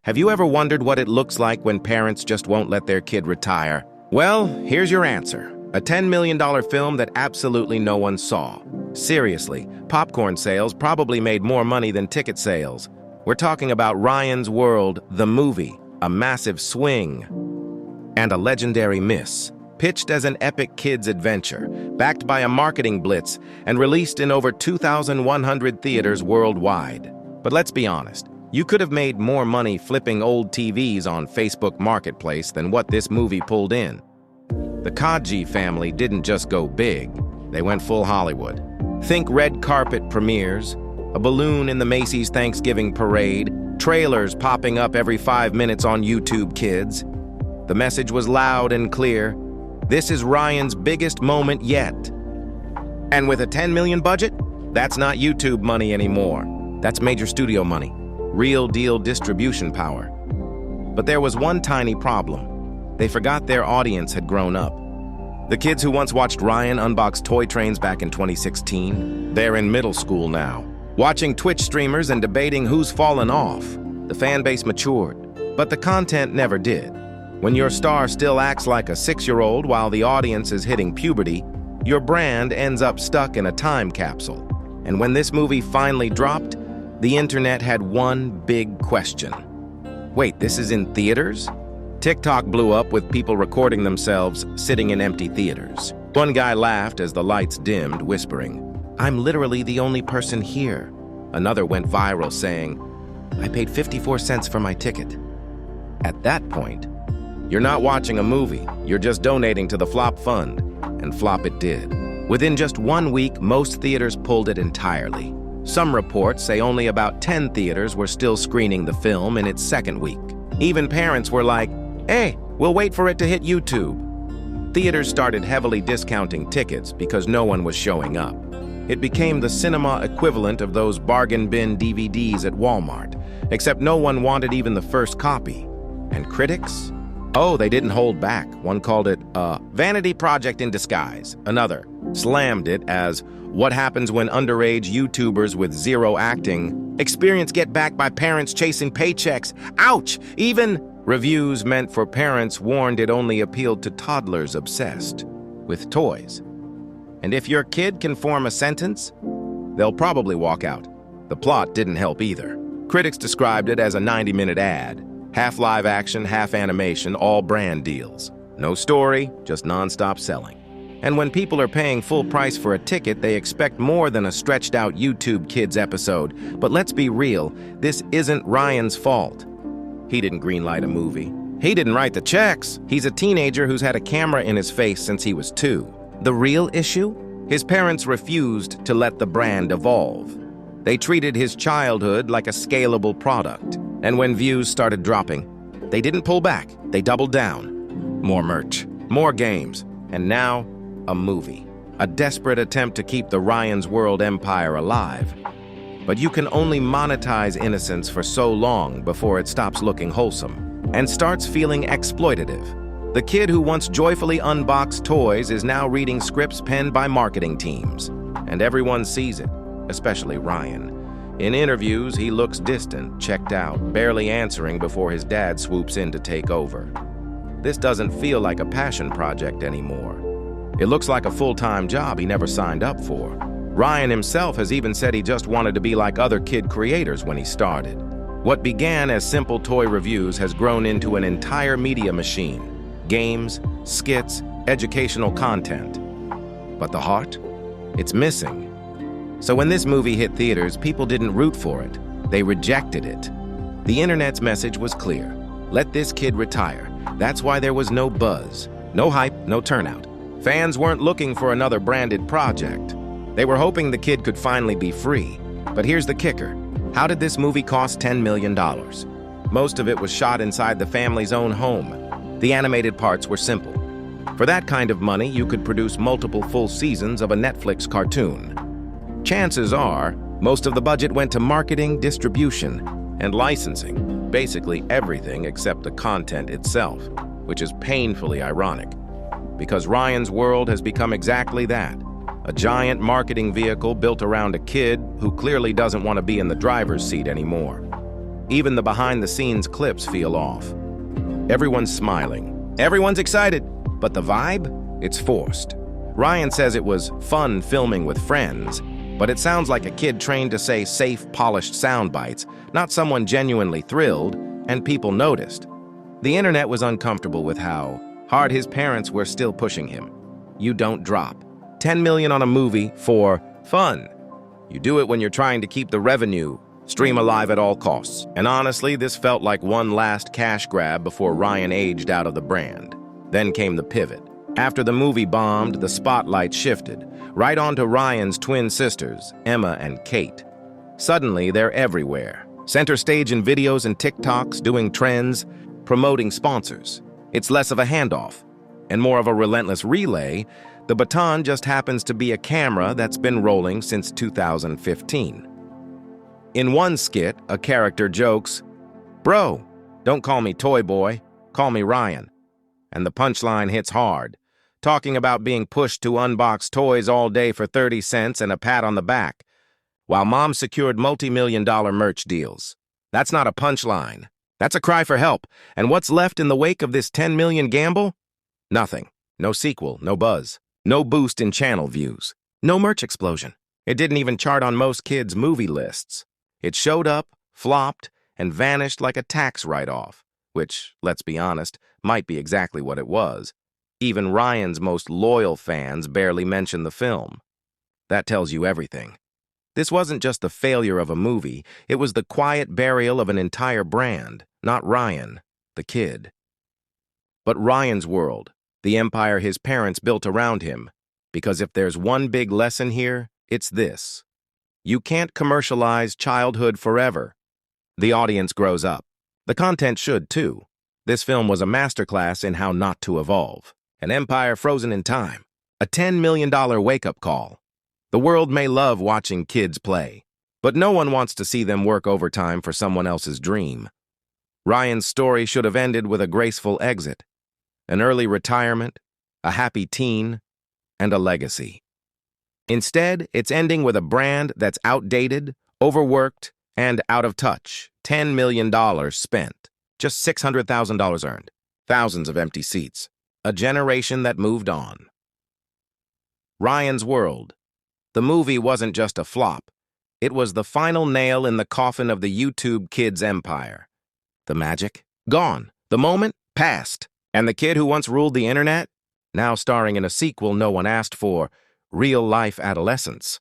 Have you ever wondered what it looks like when parents just won't let their kid retire? Well, here's your answer. A $10 million film that absolutely no one saw. Seriously, popcorn sales probably made more money than ticket sales. We're talking about Ryan's World, the movie, a massive swing and a legendary miss. Pitched as an epic kids' adventure, backed by a marketing blitz, and released in over 2,100 theaters worldwide. But let's be honest, you could have made more money flipping old TVs on Facebook Marketplace than what this movie pulled in. The Kaji family didn't just go big, they went full Hollywood. Think red carpet premieres, a balloon in the Macy's Thanksgiving parade, trailers popping up every 5 minutes on YouTube Kids. The message was loud and clear. This is Ryan's biggest moment yet. And with a $10 million budget, that's not YouTube money anymore. That's major studio money, real deal distribution power. But there was one tiny problem. They forgot their audience had grown up. The kids who once watched Ryan unbox toy trains back in 2016, they're in middle school now, watching Twitch streamers and debating who's fallen off. The fan base matured, but the content never did. When your star still acts like a 6-year-old while the audience is hitting puberty, your brand ends up stuck in a time capsule. And when this movie finally dropped, the internet had one big question. Wait, this is in theaters? TikTok blew up with people recording themselves sitting in empty theaters. One guy laughed as the lights dimmed, whispering, "I'm literally the only person here." Another went viral saying, "I paid 54 cents for my ticket." At that point, you're not watching a movie, you're just donating to the Flop Fund, and flop it did. Within just 1 week, most theaters pulled it entirely. Some reports say only about 10 theaters were still screening the film in its second week. Even parents were like, "Hey, we'll wait for it to hit YouTube." Theaters started heavily discounting tickets because no one was showing up. It became the cinema equivalent of those bargain bin DVDs at Walmart, except no one wanted even the first copy. And critics? Oh, they didn't hold back. One called it a vanity project in disguise. Another slammed it as what happens when underage YouTubers with zero acting experience get backed by parents chasing paychecks. Ouch! Even reviews meant for parents warned it only appealed to toddlers obsessed with toys. And if your kid can form a sentence, they'll probably walk out. The plot didn't help either. Critics described it as a 90-minute ad. Half live action, half animation, all brand deals. No story, just nonstop selling. And when people are paying full price for a ticket, they expect more than a stretched-out YouTube Kids episode. But let's be real, this isn't Ryan's fault. He didn't greenlight a movie. He didn't write the checks. He's a teenager who's had a camera in his face since he was 2. The real issue? His parents refused to let the brand evolve. They treated his childhood like a scalable product. And when views started dropping, they didn't pull back, they doubled down. More merch, more games, and now a movie. A desperate attempt to keep the Ryan's World empire alive. But you can only monetize innocence for so long before it stops looking wholesome and starts feeling exploitative. The kid who once joyfully unboxed toys is now reading scripts penned by marketing teams. And everyone sees it, especially Ryan. In interviews, he looks distant, checked out, barely answering before his dad swoops in to take over. This doesn't feel like a passion project anymore. It looks like a full-time job he never signed up for. Ryan himself has even said he just wanted to be like other kid creators when he started. What began as simple toy reviews has grown into an entire media machine. Games, skits, educational content. But the heart? It's missing. So when this movie hit theaters, people didn't root for it. They rejected it. The internet's message was clear. Let this kid retire. That's why there was no buzz, no hype, no turnout. Fans weren't looking for another branded project. They were hoping the kid could finally be free. But here's the kicker. How did this movie cost $10 million? Most of it was shot inside the family's own home. The animated parts were simple. For that kind of money, you could produce multiple full seasons of a Netflix cartoon. Chances are, most of the budget went to marketing, distribution, and licensing, basically everything except the content itself, which is painfully ironic, because Ryan's World has become exactly that, a giant marketing vehicle built around a kid who clearly doesn't want to be in the driver's seat anymore. Even the behind-the-scenes clips feel off. Everyone's smiling. Everyone's excited. But the vibe? It's forced. Ryan says it was fun filming with friends, but it sounds like a kid trained to say safe, polished sound bites, not someone genuinely thrilled, and people noticed. The internet was uncomfortable with how hard his parents were still pushing him. You don't drop 10 million on a movie for fun. You do it when you're trying to keep the revenue stream alive at all costs. And honestly, this felt like one last cash grab before Ryan aged out of the brand. Then came the pivot. After the movie bombed, the spotlight shifted, right onto Ryan's twin sisters, Emma and Kate. Suddenly, they're everywhere. Center stage in videos and TikToks, doing trends, promoting sponsors. It's less of a handoff and more of a relentless relay. The baton just happens to be a camera that's been rolling since 2015. In one skit, a character jokes, "Bro, don't call me Toy Boy, call me Ryan." And the punchline hits hard, talking about being pushed to unbox toys all day for 30 cents and a pat on the back, while mom secured multi-million-dollar merch deals. That's not a punchline. That's a cry for help. And what's left in the wake of this 10 million gamble? Nothing. No sequel, no buzz, no boost in channel views, no merch explosion. It didn't even chart on most kids' movie lists. It showed up, flopped, and vanished like a tax write-off, which, let's be honest, might be exactly what it was. Even Ryan's most loyal fans barely mention the film. That tells you everything. This wasn't just the failure of a movie, it was the quiet burial of an entire brand, not Ryan, the kid. But Ryan's world, the empire his parents built around him, because if there's one big lesson here, it's this. You can't commercialize childhood forever. The audience grows up. The content should, too. This film was a masterclass in how not to evolve. An empire frozen in time. A $10 million wake-up call. The world may love watching kids play, but no one wants to see them work overtime for someone else's dream. Ryan's story should have ended with a graceful exit, an early retirement, a happy teen, and a legacy. Instead, it's ending with a brand that's outdated, overworked, and out of touch. $10 million spent, just $600,000 earned, thousands of empty seats, a generation that moved on. Ryan's World. The movie wasn't just a flop. It was the final nail in the coffin of the YouTube kids' empire. The magic? Gone. The moment? Past. And the kid who once ruled the internet? Now starring in a sequel no one asked for, Real-Life Adolescence.